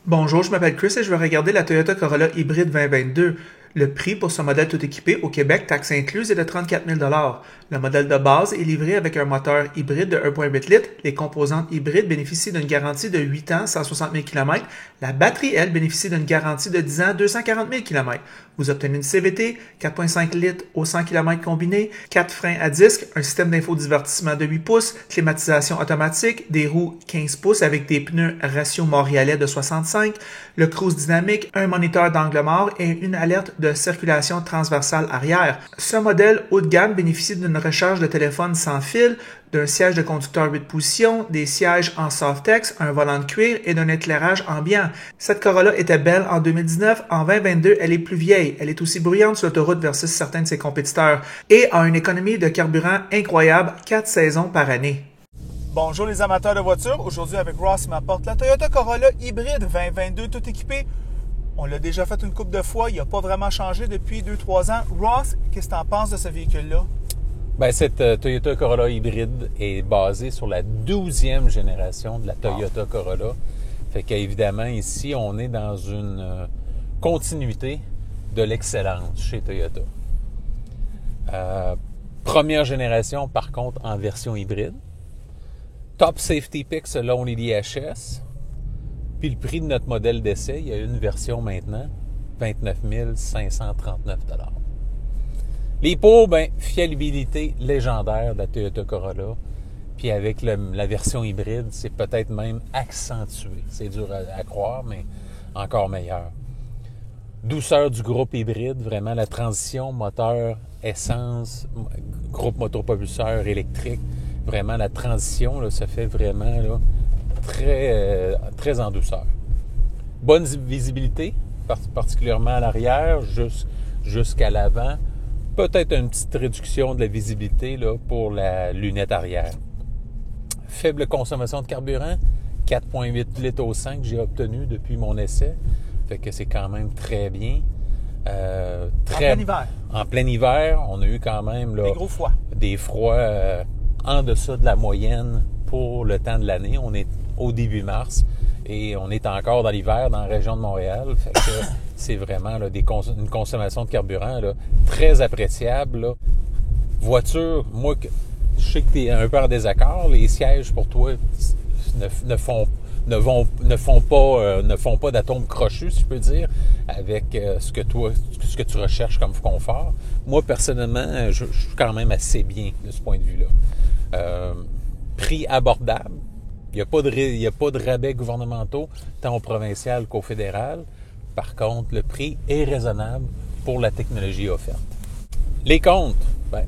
Bonjour, je m'appelle Chris et je vais regarder la Toyota Corolla hybride 2022. Le prix pour ce modèle tout équipé au Québec, taxes incluses, est de 34 000 $. Le modèle de base est livré avec un moteur hybride de 1,8 litres. Les composantes hybrides bénéficient d'une garantie de 8 ans, 160 000 km. La batterie, elle, bénéficie d'une garantie de 10 ans, 240 000 km. Vous obtenez une CVT, 4,5 litres au 100 km combiné, 4 freins à disque, un système d'infodivertissement de 8 pouces, climatisation automatique, des roues 15 pouces avec des pneus ratio montréalais de 65, le cruise dynamique, un moniteur d'angle mort et une alerte de circulation transversale arrière. Ce modèle haut de gamme bénéficie d'une recharge de téléphone sans fil, d'un siège de conducteur 8 positions, des sièges en Softex, un volant de cuir et d'un éclairage ambiant. Cette Corolla était belle en 2019, en 2022, elle est plus vieille. Elle est aussi bruyante sur l'autoroute versus certains de ses compétiteurs et a une économie de carburant incroyable, 4 saisons par année. Bonjour les amateurs de voitures. Aujourd'hui avec Ross, il m'apporte la Toyota Corolla hybride 2022 tout équipé. On l'a déjà fait une couple de fois, il n'a pas vraiment changé depuis 2-3 ans. Ross, qu'est-ce que tu en penses de ce véhicule-là? Bien, cette Toyota Corolla hybride est basée sur la 12e génération de la Toyota Corolla. Fait qu'évidemment, ici, on est dans une continuité de l'excellence chez Toyota. Première génération, par contre, en version hybride. Top Safety Pick selon les l'IHS. Puis le prix de notre modèle d'essai, il y a une version maintenant, 29 539 $. Les pots, bien, fiabilité légendaire de la Toyota Corolla. Puis avec la version hybride, c'est peut-être même accentué. C'est dur à croire, mais encore meilleur. Douceur du groupe hybride, vraiment la transition moteur, essence, groupe motopropulseur électrique. Vraiment, la transition là, se fait vraiment là, très en douceur. Bonne visibilité, particulièrement à l'arrière, jusqu'à l'avant. Peut-être une petite réduction de la visibilité là, pour la lunette arrière. Faible consommation de carburant, 4,8 litres au 100 que j'ai obtenu depuis mon essai. Fait que c'est quand même très bien. En plein hiver. En plein hiver, on a eu quand même là, des gros froids. Des froids en deçà de la moyenne pour le temps de l'année. On est au début mars et on est encore dans l'hiver dans la région de Montréal. Fait que c'est vraiment là, une consommation de carburant là, très appréciable. Là. Voiture, moi, je sais que tu es un peu en désaccord. Les sièges pour toi ne font pas d'atomes crochus, si je peux dire, avec ce que tu recherches comme confort. Moi, personnellement, je suis quand même assez bien de ce point de vue-là. Prix abordable. Il n'y a pas de rabais gouvernementaux, tant au provincial qu'au fédéral. Par contre, le prix est raisonnable pour la technologie offerte. Les comptes, bien,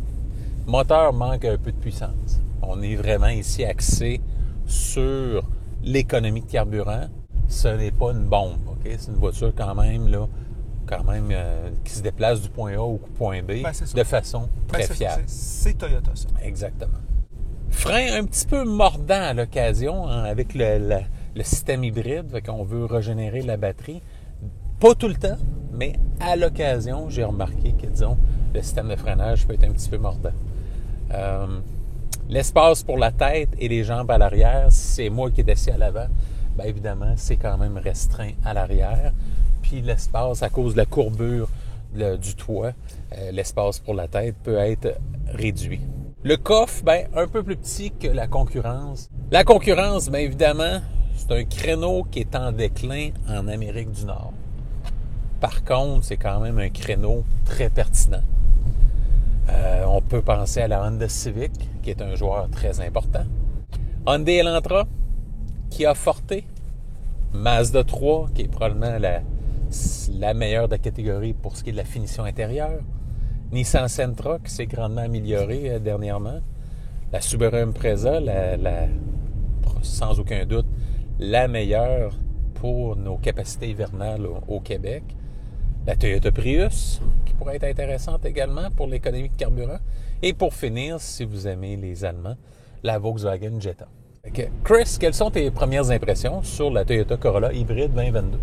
moteur manque un peu de puissance. On est vraiment ici axé sur l'économie de carburant. Ce n'est pas une bombe, OK? C'est une voiture quand même qui se déplace du point A au point B de façon très fiable. C'est Toyota, ça. Exactement. Frein un petit peu mordant à l'occasion avec le système hybride, fait qu'on veut régénérer la batterie. Pas tout le temps, mais à l'occasion, j'ai remarqué que, disons, le système de freinage peut être un petit peu mordant. L'espace pour la tête et les jambes à l'arrière, c'est moi qui est assis à l'avant, bien évidemment, c'est quand même restreint à l'arrière. Puis l'espace, à cause de la courbure du toit, l'espace pour la tête peut être réduit. Le coffre, bien, un peu plus petit que la concurrence. La concurrence, bien évidemment, c'est un créneau qui est en déclin en Amérique du Nord. Par contre, c'est quand même un créneau très pertinent. On peut penser à la Honda Civic, qui est un joueur très important. Hyundai Elantra, Kia Forte, Mazda 3, qui est probablement la meilleure de la catégorie pour ce qui est de la finition intérieure. Nissan Sentra, qui s'est grandement améliorée dernièrement. La Subaru Impreza, sans aucun doute, la meilleure pour nos capacités hivernales au Québec. La Toyota Prius, qui pourrait être intéressante également pour l'économie de carburant. Et pour finir, si vous aimez les Allemands, la Volkswagen Jetta. Chris, quelles sont tes premières impressions sur la Toyota Corolla hybride 2022?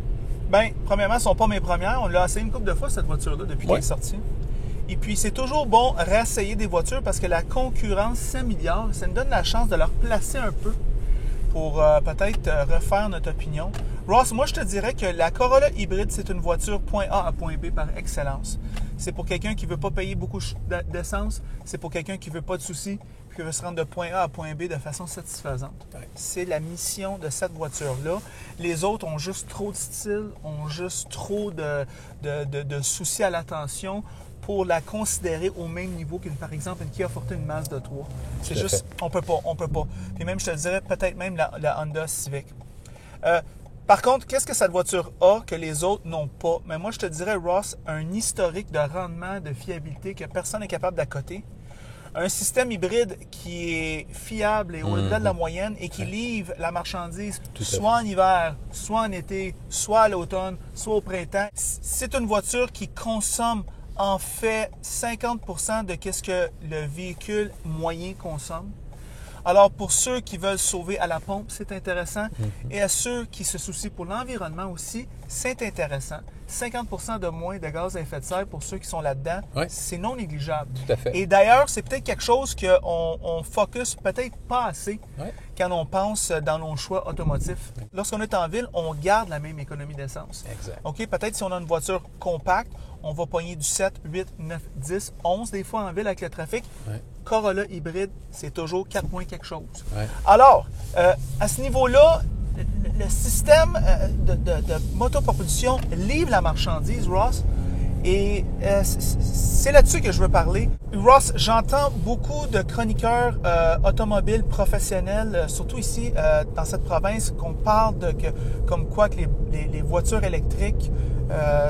Bien, premièrement, ce ne sont pas mes premières. On l'a essayé une couple de fois, cette voiture-là, depuis qu'elle est sortie. Et puis, c'est toujours bon réessayer des voitures parce que la concurrence s'améliore. Ça nous donne la chance de leur placer un peu. pour peut-être refaire notre opinion. Ross, moi je te dirais que la Corolla hybride, c'est une voiture point A à point B par excellence. C'est pour quelqu'un qui ne veut pas payer beaucoup d'essence, c'est pour quelqu'un qui ne veut pas de soucis, puis qui veut se rendre de point A à point B de façon satisfaisante. Ouais. C'est la mission de cette voiture-là. Les autres ont juste trop de style, ont juste trop de soucis à l'attention pour la considérer au même niveau qu'une, par exemple, une Kia Forte, une Mazda 3. C'est juste, on peut pas. Puis même, je te dirais, peut-être même la Honda Civic. Par contre, qu'est-ce que cette voiture a que les autres n'ont pas? Mais moi, je te dirais, Ross, un historique de rendement, de fiabilité que personne n'est capable d'accoter. Un système hybride qui est fiable et au-delà de la moyenne et qui livre la marchandise soit en hiver, soit en été, soit à l'automne, soit au printemps. C'est une voiture qui consomme en fait 50% de ce que le véhicule moyen consomme. Alors, pour ceux qui veulent sauver à la pompe, c'est intéressant. Et à ceux qui se soucient pour l'environnement aussi, c'est intéressant. 50% de moins de gaz à effet de serre pour ceux qui sont là-dedans, c'est non négligeable. Tout à fait. Et d'ailleurs, c'est peut-être quelque chose qu'on focus peut-être pas assez quand on pense dans nos choix automotifs. Lorsqu'on est en ville, on garde la même économie d'essence. Exact. OK, peut-être si on a une voiture compacte, on va pogner du 7, 8, 9, 10, 11 des fois en ville avec le trafic. Corolla hybride, c'est toujours 4 points quelque chose. Alors, à ce niveau-là, le système de motopropulsion livre la marchandise, Ross, et c'est là-dessus que je veux parler. Ross, j'entends beaucoup de chroniqueurs automobiles professionnels, surtout ici dans cette province, qu'on parle comme quoi que les voitures électriques,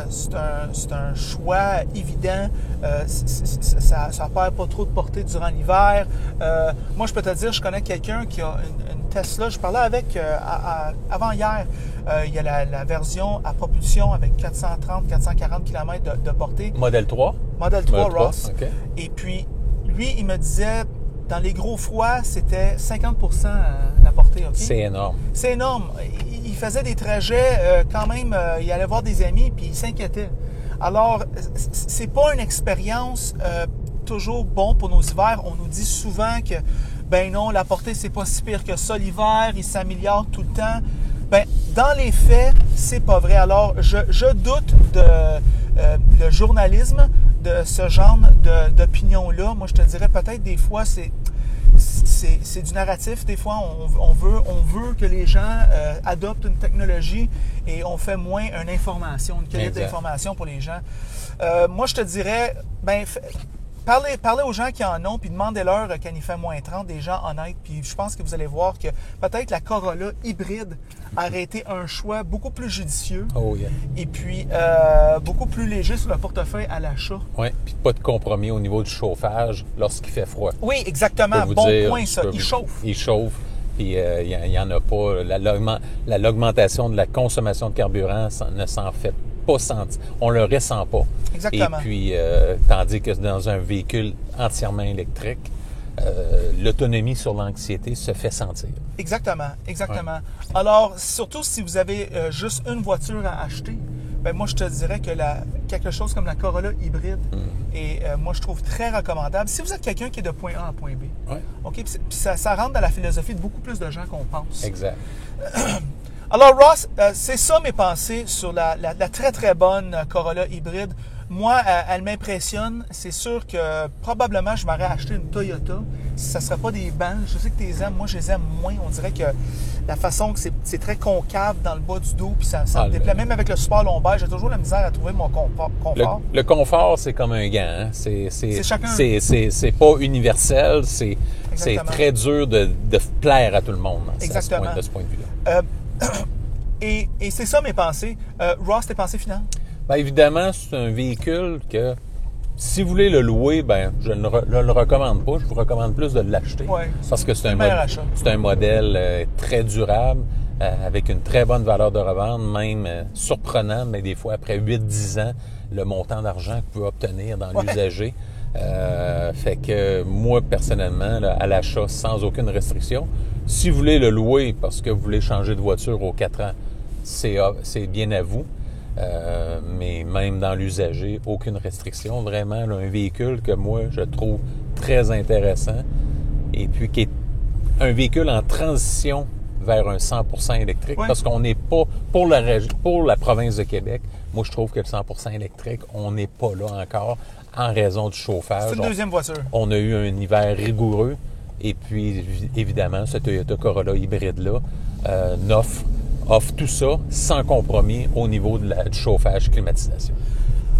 c'est un choix évident. Ça perd pas trop de portée durant l'hiver. Moi, je peux te dire, je connais quelqu'un qui a une Tesla. Je parlais avec avant hier. Il y a la version à propulsion avec 430-440 km de portée. Modèle 3? Modèle 3, Ross. Okay. Et puis, lui, il me disait, dans les gros froids, c'était 50% la portée. Okay? C'est énorme. C'est énorme. Il faisait des trajets, quand même, il allait voir des amis, puis il s'inquiétait. Alors, c'est pas une expérience toujours bon pour nos hivers. On nous dit souvent que, ben non, la portée, c'est pas si pire que ça. L'hiver, il s'améliore tout le temps. Ben, dans les faits, c'est pas vrai. Alors, je doute le journalisme de ce genre d'opinion-là. Moi, je te dirais peut-être des fois, c'est du narratif. Des fois, on veut que les gens adoptent une technologie et on fait moins une information, une qualité d'information pour les gens. Moi, je te dirais, ben, parlez aux gens qui en ont, puis demandez-leur quand il fait moins 30, des gens honnêtes. Puis je pense que vous allez voir que peut-être la Corolla hybride aurait été un choix beaucoup plus judicieux. Oh yeah. Et puis beaucoup plus léger sur le portefeuille à l'achat. Oui, puis pas de compromis au niveau du chauffage lorsqu'il fait froid. Oui, exactement. Bon point, ça. Il chauffe. Il chauffe. Puis il n'y en a pas. L'augmentation de la consommation de carburant ne s'en fait pas sentir. On le ressent pas. Exactement. Et puis, tandis que dans un véhicule entièrement électrique, l'autonomie sur l'anxiété se fait sentir. Exactement. Alors, surtout si vous avez juste une voiture à acheter, ben moi, je te dirais que quelque chose comme la Corolla hybride est, moi, je trouve très recommandable. Si vous êtes quelqu'un qui est de point A à point B, OK, puis ça rentre dans la philosophie de beaucoup plus de gens qu'on pense. Exact. Alors, Ross, c'est ça mes pensées sur la très, très bonne Corolla hybride. Moi, elle m'impressionne. C'est sûr que probablement, je m'aurais acheté une Toyota. Ça ne serait pas des bancs. Je sais que tu les aimes. Moi, je les aime moins. On dirait que la façon que c'est très concave dans le bas du dos, puis ça me déplaît. Même avec le support lombaire, j'ai toujours la misère à trouver mon confort. Le confort, c'est comme un gant. Hein? C'est chacun. C'est pas universel. C'est très dur de plaire à tout le monde. Exactement. De ce point de vue-là. Et c'est ça mes pensées. Ross, tes pensées finales? Bien, évidemment, c'est un véhicule que, si vous voulez le louer, ben, je ne le recommande pas. Je vous recommande plus de l'acheter. Ouais, parce que c'est un modèle très durable, avec une très bonne valeur de revente, même surprenant, mais des fois, après 8-10 ans, le montant d'argent que vous pouvez obtenir dans l'usager. Fait que moi, personnellement, là, à l'achat, sans aucune restriction, si vous voulez le louer parce que vous voulez changer de voiture aux 4 ans, c'est bien à vous. Mais même dans l'usager, aucune restriction. Vraiment, là, un véhicule que moi, je trouve très intéressant et puis qui est un véhicule en transition vers un 100% électrique, Ouais. parce qu'on n'est pas, pour la province de Québec, moi je trouve que le 100% électrique, on n'est pas là encore en raison du chauffage. C'est une deuxième voiture. On a eu un hiver rigoureux, et puis évidemment, ce Toyota Corolla hybride-là offre tout ça sans compromis au niveau du chauffage, climatisation.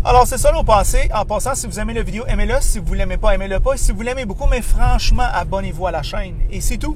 Alors, c'est ça nos pensées. En passant, si vous aimez la vidéo, aimez-le. Si vous ne l'aimez pas, aimez-le pas. Et si vous l'aimez beaucoup, mais franchement, abonnez-vous à la chaîne. Et c'est tout.